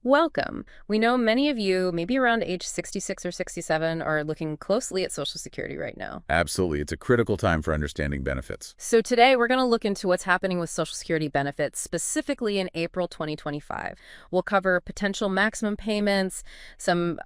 Welcome. We know many of you, maybe around age 66 or 67, are looking closely at Social Security right now. Absolutely. It's a critical time for understanding benefits. So today we're going to look into what's happening with Social Security benefits, specifically in April 2025. We'll cover potential maximum payments, some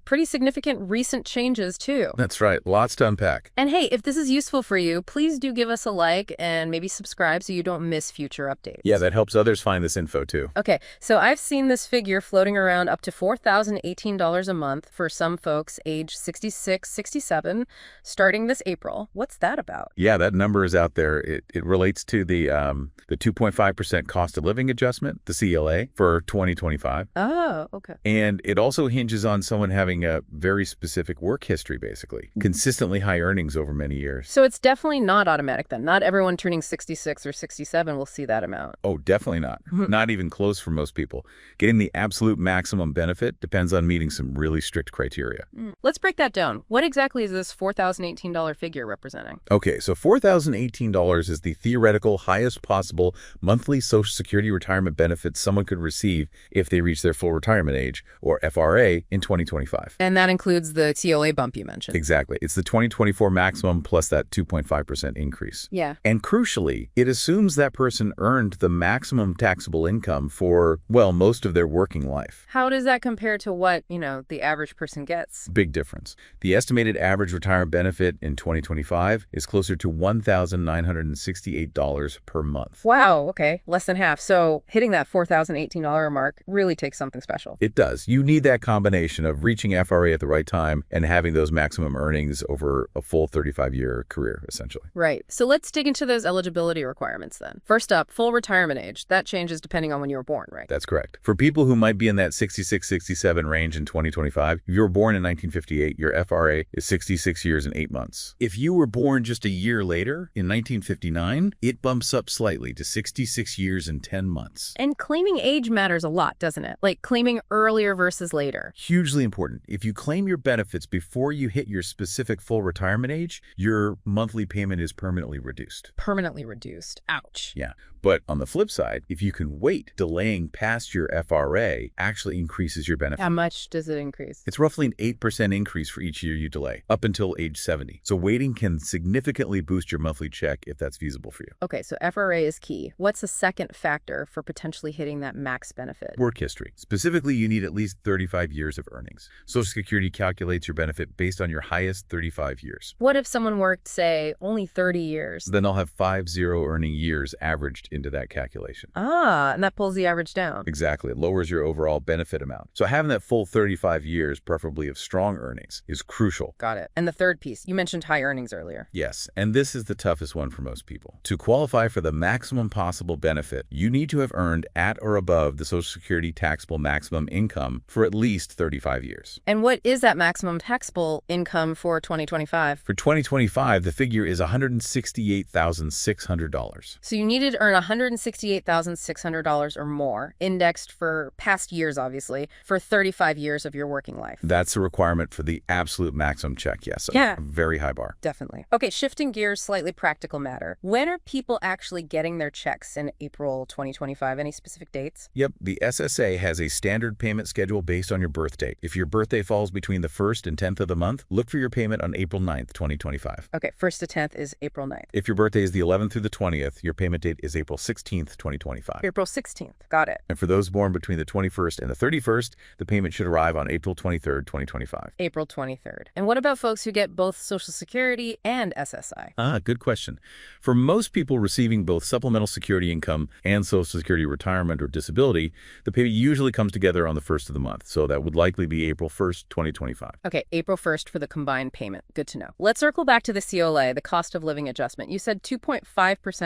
pretty significant recent changes too. That's right. Lots to unpack. And hey, if this is useful for you, please do give us a like and maybe subscribe so you don't miss future updates. Yeah, that helps others find this info too. Okay, so I've seen this figure floating around up to $4,018 a month for some folks age 66, 67, starting this April. What's that about? Yeah, that number is out there. It relates to the 2.5% cost of living adjustment, the CLA, for 2025. Oh, okay. And it also hinges on someone having a very specific work history, basically. Consistently high earnings over many years. So it's definitely not automatic then. Not everyone turning 66 or 67 will see that amount. Oh, definitely not. Not even close for most people. Getting the absolute maximum benefit depends on meeting some really strict criteria. Let's break that down. What exactly is this $4,018 figure representing? Okay, so $4,018 is the theoretical highest possible monthly Social Security retirement benefit someone could receive if they reach their full retirement age, or FRA, in 2025. And that includes the COA bump you mentioned. Exactly. It's the 2024 maximum plus that 2.5% increase. Yeah. And crucially, it assumes that person earned the maximum taxable income for, well, most of their working life. How does that compare to what, the average person gets? Big difference. The estimated average retirement benefit in 2025 is closer to $1,968 per month. Wow, okay. Less than half. So hitting that $4,018 mark really takes something special. It does. You need that combination of reaching FRA at the right time and having those maximum earnings over a full 35-year career, essentially. Right. So let's dig into those eligibility requirements then. First up, full retirement age. That changes depending on when you were born, right? That's correct. For people who might be in that 66, 67 range in 2025, if you were born in 1958, your FRA is 66 years and 8 months. If you were born just a year later, in 1959, it bumps up slightly to 66 years and 10 months. And claiming age matters a lot, doesn't it? Like claiming earlier versus later. Hugely important. If you claim your benefits before you hit your specific full retirement age, your monthly payment is permanently reduced. Permanently reduced. Ouch. Yeah. But on the flip side, if you can wait, delaying past your FRA actually increases your benefit. How much does it increase? It's roughly an 8% increase for each year you delay, up until age 70. So waiting can significantly boost your monthly check if that's feasible for you. Okay, so FRA is key. What's the second factor for potentially hitting that max benefit? Work history. Specifically, you need at least 35 years of earnings. Social Security calculates your benefit based on your highest 35 years. What if someone worked, say, only 30 years? Then I'll have 50 earning years averaged into that calculation. Ah, and that pulls the average down. Exactly. It lowers your overall benefit amount. So having that full 35 years, preferably of strong earnings, is crucial. Got it. And the third piece, you mentioned high earnings earlier. Yes, and this is the toughest one for most people. To qualify for the maximum possible benefit, you need to have earned at or above the Social Security taxable maximum income for at least 35 years. And what is that maximum taxable income for 2025? For 2025, the figure is $168,600. So you needed to earn $168,600 or more, indexed for past years, obviously, for 35 years of your working life. That's a requirement for the absolute maximum check, yes. Yeah. A very high bar. Definitely. Okay, shifting gears, slightly practical matter. When are people actually getting their checks in April 2025? Any specific dates? Yep, the SSA has a standard payment schedule based on your birth date. If your birthday falls between the 1st and 10th of the month, look for your payment on April 9th, 2025. Okay, 1st to 10th is April 9th. If your birthday is the 11th through the 20th, your payment date is April 16th, 2025. April 16th. Got it. And for those born between the 21st and the 31st, the payment should arrive on April 23rd, 2025. April 23rd. And what about folks who get both Social Security and SSI? Good question. For most people receiving both supplemental security income and Social Security retirement or disability, the payment usually comes together on the 1st of the month. So that would likely be April 1st, 2025. Okay, April 1st for the combined payment. Good to know. Let's circle back to the COLA, the cost of living adjustment. You said 2.5%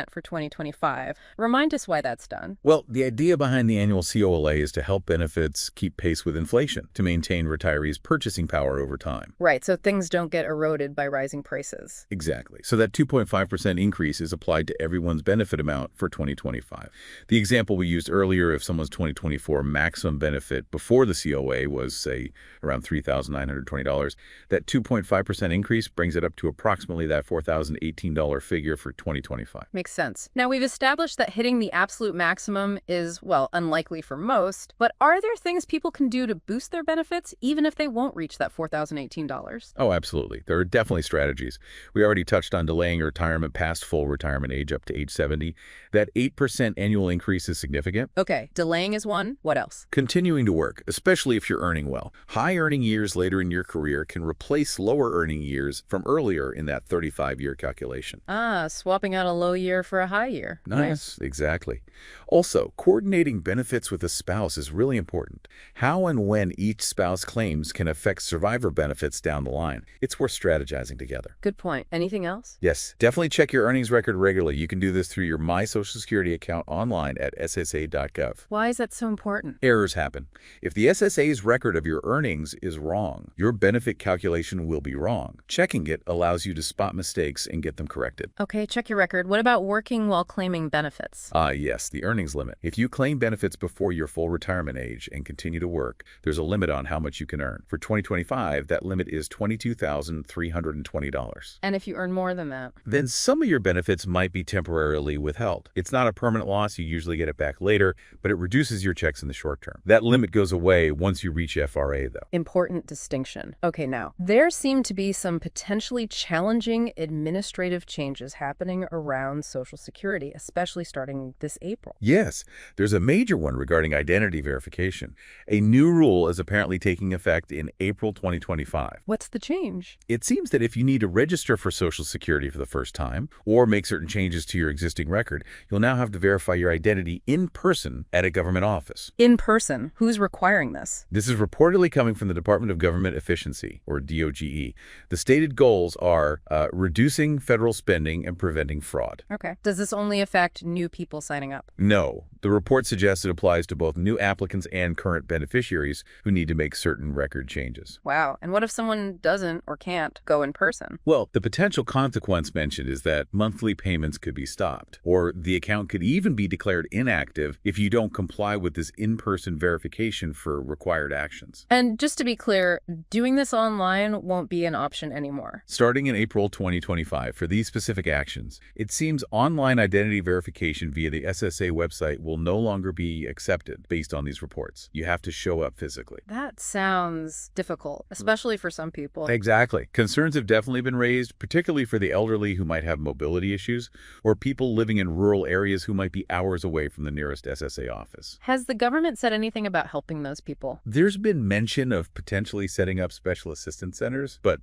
for 2025. Remind us why that's done. Well, the idea behind the annual COLA is to help benefits keep pace with inflation, to maintain retirees' purchasing power over time. Right, so things don't get eroded by rising prices. Exactly. So that 2.5% increase is applied to everyone's benefit amount for 2025. The example we used earlier, if someone's 2024 maximum benefit before the COA was, say, around $3,920, that 2.5% increase brings it up to approximately that $4,018 figure for 2025. Makes sense. Now, we've established established that hitting the absolute maximum is, well, unlikely for most, but are there things people can do to boost their benefits even if they won't reach that $4,018? Oh, absolutely. There are definitely strategies. We already touched on delaying retirement past full retirement age up to age 70. That 8% annual increase is significant. Okay, delaying is one. What else? Continuing to work, especially if you're earning well. High earning years later in your career can replace lower earning years from earlier in that 35-year calculation. Ah, swapping out a low year for a high year. Nice, exactly. Also, coordinating benefits with a spouse is really important. How and when each spouse claims can affect survivor benefits down the line. It's worth strategizing together. Good point. Anything else? Yes, definitely check your earnings record regularly. You can do this through your My Social Security account online at ssa.gov. Why is that so important? Errors happen. If the SSA's record of your earnings is wrong, your benefit calculation will be wrong. Checking it allows you to spot mistakes and get them corrected. Okay, check your record. What about working while claiming benefits? Yes, the earnings limit. If you claim benefits before your full retirement age and continue to work, there's a limit on how much you can earn. For 2025, that limit is $22,320. And if you earn more than that? Then some of your benefits might be temporarily withheld. It's not a permanent loss. You usually get it back later, but it reduces your checks in the short term. That limit goes away once you reach FRA, though. Important distinction. Okay, now, there seem to be some potentially challenging administrative changes happening around Social Security, especially starting this April. Yes, there's a major one regarding identity verification. A new rule is apparently taking effect in April 2025. What's the change? It seems that if you need to register for Social Security for the first time or make certain changes to your existing record, you'll now have to verify your identity in person at a government office. In person? Who's requiring this? This is reportedly coming from the Department of Government Efficiency, or DOGE. The stated goals are reducing federal spending and preventing fraud. Okay. Does this only affect new people signing up? No. The report suggests it applies to both new applicants and current beneficiaries who need to make certain record changes. Wow. And what if someone doesn't or can't go in person? Well, the potential consequence mentioned is that monthly payments could be stopped, or the account could even be declared inactive if you don't comply with this in-person verification for required actions. And just to be clear, doing this online won't be an option anymore. Starting in April 2025, for these specific actions, it seems online identity verification via the SSA website will no longer be accepted based on these reports. You have to show up physically. That sounds difficult, especially for some people. Exactly. Concerns have definitely been raised, particularly for the elderly who might have mobility issues, or people living in rural areas who might be hours away from the nearest SSA office. Has the government said anything about helping those people? There's been mention of potentially setting up special assistance centers, but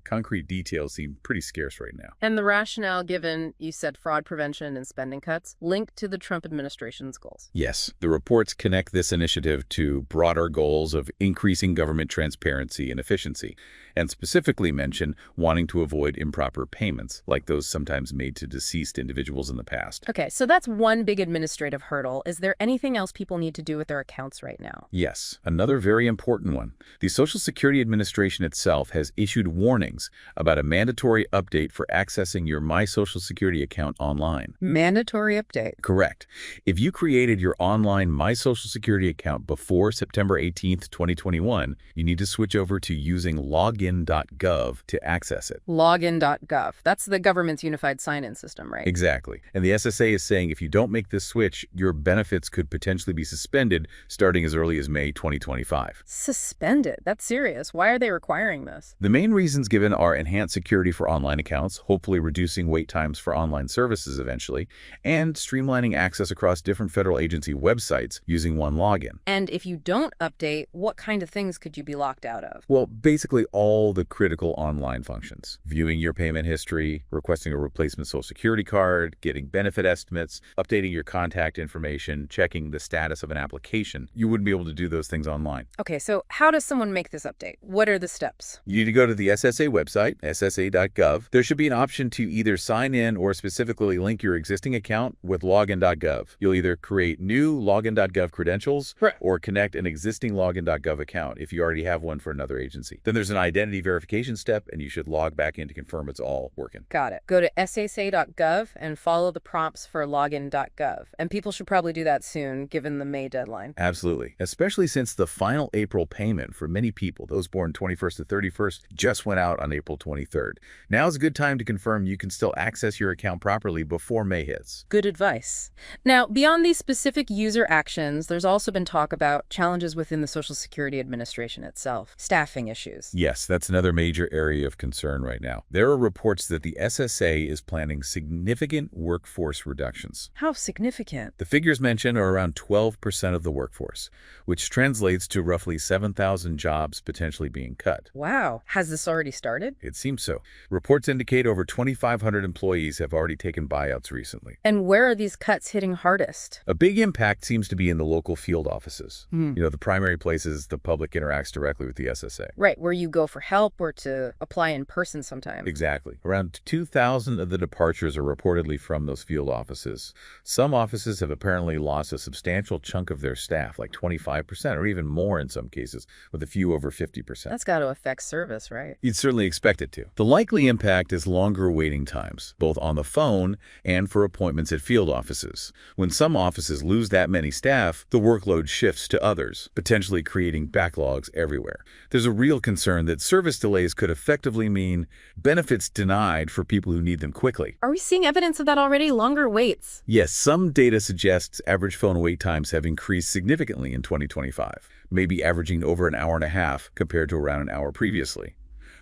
concrete details seem pretty scarce right now. And the rationale given, you said fraud prevention and spending cuts, linked to the Trump administration's goals. Yes, the reports connect this initiative to broader goals of increasing government transparency and efficiency, and specifically mention wanting to avoid improper payments, like those sometimes made to deceased individuals in the past. Okay, so that's one big administrative hurdle. Is there anything else people need to do with their accounts right now? Yes, another very important one. The Social Security Administration itself has issued warnings about a mandatory update for accessing your My Social Security account online. Mandatory update? Correct. If you created your online My Social Security account before September 18th, 2021, you need to switch over to using login.gov to access it. Login.gov. That's the government's unified sign-in system, right? Exactly. And the SSA is saying if you don't make this switch, your benefits could potentially be suspended starting as early as May 2025. Suspended? That's serious. Why are they requiring this? The main reasons given are enhanced security for online accounts, hopefully reducing wait times for online services eventually, and streamlining access across different federal agency websites using one login. And if you don't update, what kind of things could you be locked out of? Well, basically all the critical online functions. Viewing your payment history, requesting a replacement Social Security card, getting benefit estimates, updating your contact information, checking the status of an application. You wouldn't be able to do those things online. Okay, so how does someone make this update? What are the steps? You need to go to the SSA website, ssa.gov. There should be an option to either sign in or specifically link your existing account with login.gov. You'll either create new login.gov credentials or connect an existing login.gov account if you already have one for another agency. Then there's an identity verification step, and you should log back in to confirm it's all working. Got it. Go to ssa.gov and follow the prompts for login.gov. And people should probably do that soon, given the May deadline. Absolutely. Especially since the final April payment for many people, those born 21st to 31st, just went out on April 23rd. Now is a good time to confirm you can still access your account properly before May hits. Good advice. Now, beyond these specific user actions, there's also been talk about challenges within the Social Security Administration itself, staffing issues. Yes, that's another major area of concern right now. There are reports that the SSA is planning significant workforce reductions. How significant? The figures mentioned are around 12% of the workforce, which translates to roughly 7,000 jobs potentially being cut. Wow. Has this already started? It seems so. Reports indicate over 2,500 employees have already taken buyouts recently. And where are these cuts hitting hardest? A big impact seems to be in the local field offices. The primary places the public interacts directly with the SSA. Right, where you go for help or to apply in person sometimes. Exactly. Around 2,000 of the departures are reportedly from those field offices. Some offices have apparently lost a substantial chunk of their staff, like 25% or even more in some cases, with a few over 50%. That's got to affect service, right? You'd certainly expect it to. The likely impact is longer waiting times, both on the phone and for appointments at field offices. When some offices lose that many staff, the workload shifts to others, potentially creating backlogs everywhere. There's a real concern that service delays could effectively mean benefits denied for people who need them quickly. Are we seeing evidence of that already? Longer waits? Yes, some data suggests average phone wait times have increased significantly in 2025, maybe averaging over an hour and a half compared to around an hour previously.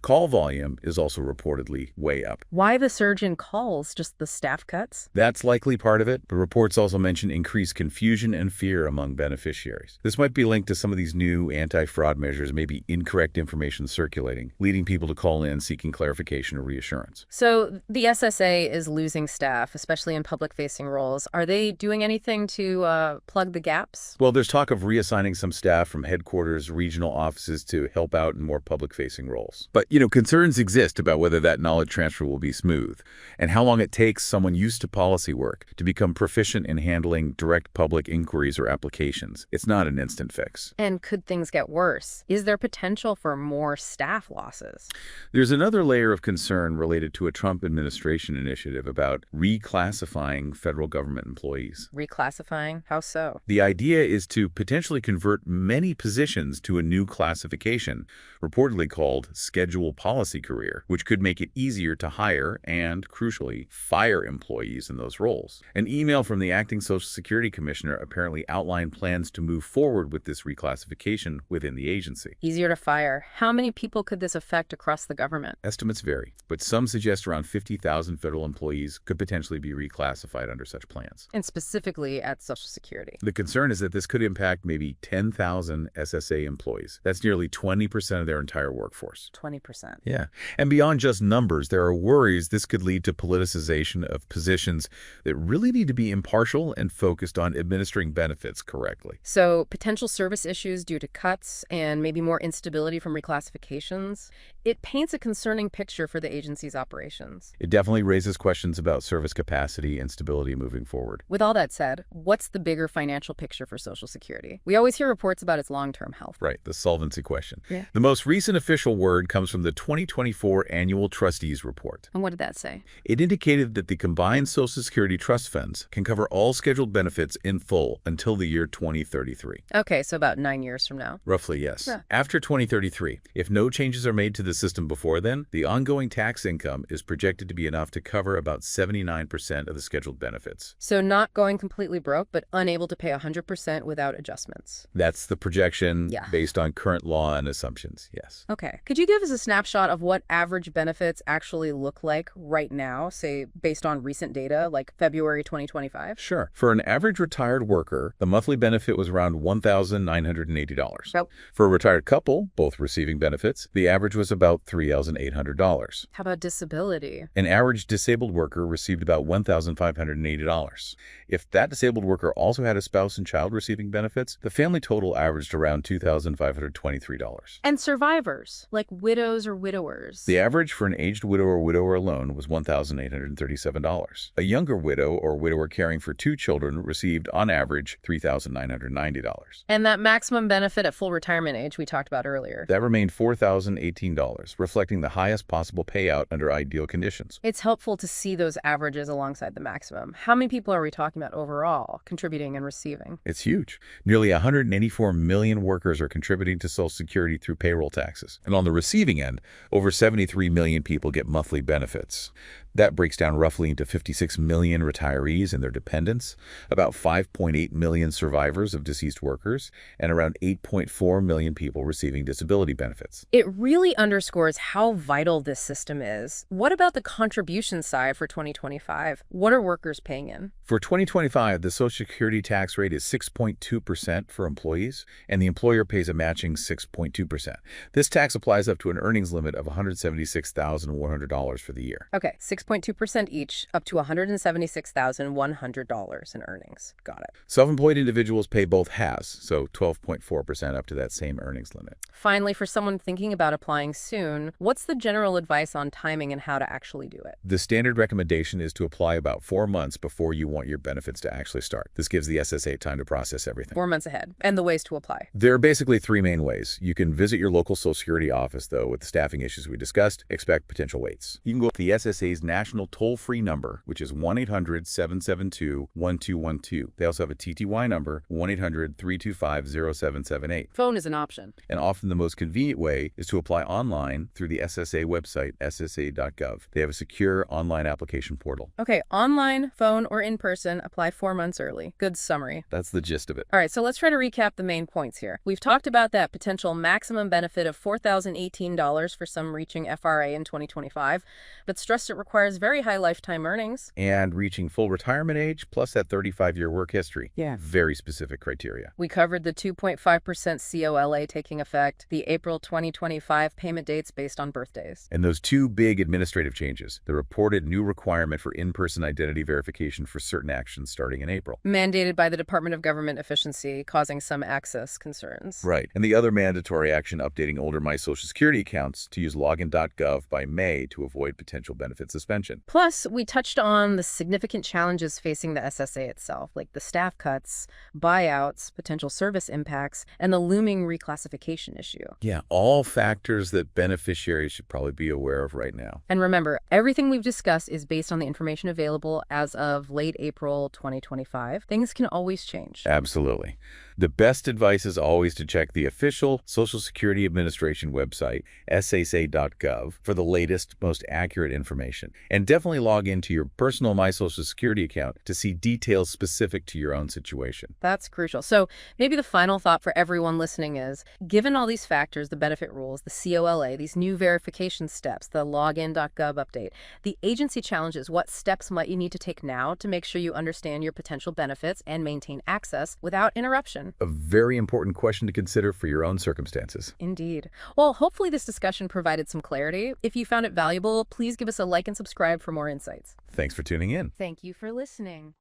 Call volume is also reportedly way up. Why the surge in calls? Just the staff cuts? That's likely part of it, but reports also mention increased confusion and fear among beneficiaries. This might be linked to some of these new anti-fraud measures, maybe incorrect information circulating, leading people to call in seeking clarification or reassurance. So the SSA is losing staff, especially in public-facing roles. Are they doing anything to plug the gaps? Well, there's talk of reassigning some staff from headquarters, regional offices to help out in more public-facing roles. But concerns exist about whether that knowledge transfer will be smooth and how long it takes someone used to policy work to become proficient in handling direct public inquiries or applications. It's not an instant fix. And could things get worse? Is there potential for more staff losses? There's another layer of concern related to a Trump administration initiative about reclassifying federal government employees. Reclassifying? How so? The idea is to potentially convert many positions to a new classification, reportedly called Schedule Policy Career, which could make it easier to hire and, crucially, fire employees in those roles. An email from the acting Social Security Commissioner apparently outlined plans to move forward with this reclassification within the agency. Easier to fire. How many people could this affect across the government? Estimates vary, but some suggest around 50,000 federal employees could potentially be reclassified under such plans. And specifically at Social Security. The concern is that this could impact maybe 10,000 SSA employees. That's nearly 20% of their entire workforce. 20%. Yeah. And beyond just numbers, there are worries this could lead to politicization of positions that really need to be impartial and focused on administering benefits correctly. So potential service issues due to cuts and maybe more instability from reclassifications. It paints a concerning picture for the agency's operations. It definitely raises questions about service capacity and stability moving forward. With all that said, what's the bigger financial picture for Social Security? We always hear reports about its long-term health. Right, the solvency question. Yeah. The most recent official word comes from the 2024 Annual Trustees Report. And what did that say? It indicated that the combined Social Security trust funds can cover all scheduled benefits in full until the year 2033. Okay, so about 9 years from now. Roughly, yes. Yeah. After 2033, if no changes are made to the system before then, the ongoing tax income is projected to be enough to cover about 79% of the scheduled benefits. So not going completely broke, but unable to pay 100% without adjustments. That's the projection Yeah. based on current law and assumptions, yes. Okay. Could you give us a snapshot of what average benefits actually look like right now, say based on recent data, like February 2025? Sure. For an average retired worker, the monthly benefit was around $1,980. Yep. For a retired couple, both receiving benefits, the average was about $3,800. How about disability? An average disabled worker received about $1,580. If that disabled worker also had a spouse and child receiving benefits, the family total averaged around $2,523. And survivors, like widows or widowers. The average for an aged widow or widower alone was $1,837. A younger widow or widower caring for 2 children received, on average, $3,990. And that maximum benefit at full retirement age we talked about earlier. That remained $4,018, reflecting the highest possible payout under ideal conditions. It's helpful to see those averages alongside the maximum. How many people are we talking about overall contributing and receiving? It's huge. Nearly 184 million workers are contributing to Social Security through payroll taxes. And on the receiving end, over 73 million people get monthly benefits. That breaks down roughly into 56 million retirees and their dependents, about 5.8 million survivors of deceased workers, and around 8.4 million people receiving disability benefits. It really underscores how vital this system is. What about the contribution side for 2025? What are workers paying in? For 2025, the Social Security tax rate is 6.2% for employees, and the employer pays a matching 6.2%. This tax applies up to an earnings limit of $176,100 for the year. Okay, 6.2% each, up to $176,100 in earnings. Got it. Self-employed individuals pay both halves, so 12.4% up to that same earnings limit. Finally, for someone thinking about applying soon, what's the general advice on timing and how to actually do it? The standard recommendation is to apply about 4 months before you want your benefits to actually start. This gives the SSA time to process everything. 4 months ahead. And the ways to apply. There are basically 3 main ways. You can visit your local Social Security office, though, with the staffing issues we discussed. Expect potential waits. You can go to the SSA's national toll-free number, which is 1-800-772-1212. They also have a TTY number, 1-800-325-0778. Phone is an option. And often the most convenient way is to apply online through the SSA website, ssa.gov. They have a secure online application portal. Okay, online, phone, or in person, apply 4 months early. Good summary. That's the gist of it. All right, so let's try to recap the main points here. We've talked about that potential maximum benefit of $4,018 for some reaching FRA in 2025, but stressed it requires very high lifetime earnings. And reaching full retirement age, plus that 35-year work history. Yeah. Very specific criteria. We covered the 2.5% COLA taking effect, the April 2025 payment dates based on birthdays. And those 2 big administrative changes, the reported new requirement for in-person identity verification for certain actions starting in April. Mandated by the Department of Government Efficiency, causing some access concerns. Right. And the other mandatory action updating older My Social Security accounts to use login.gov by May to avoid potential benefit suspension. Plus, we touched on the significant challenges facing the SSA itself, like the staff cuts, buyouts, potential service impacts, and the looming reclassification issue. Yeah, all factors that beneficiaries should probably be aware of right now. And remember, everything we've discussed is based on the information available as of late April 2025. Things can always change. Absolutely. The best advice is always to check the official Social Security Administration website, ssa.gov, for the latest, most accurate information. And definitely log into your personal My Social Security account to see details specific to your own situation. That's crucial. So maybe the final thought for everyone listening is, given all these factors, the benefit rules, the COLA, these new verification steps, the login.gov update, the agency challenges, what steps might you need to take now to make sure you understand your potential benefits and maintain access without interruption? A very important question to consider for your own circumstances. Indeed. Well, hopefully this discussion provided some clarity. If you found it valuable, please give us a like and subscribe for more insights. Thanks for tuning in. Thank you for listening.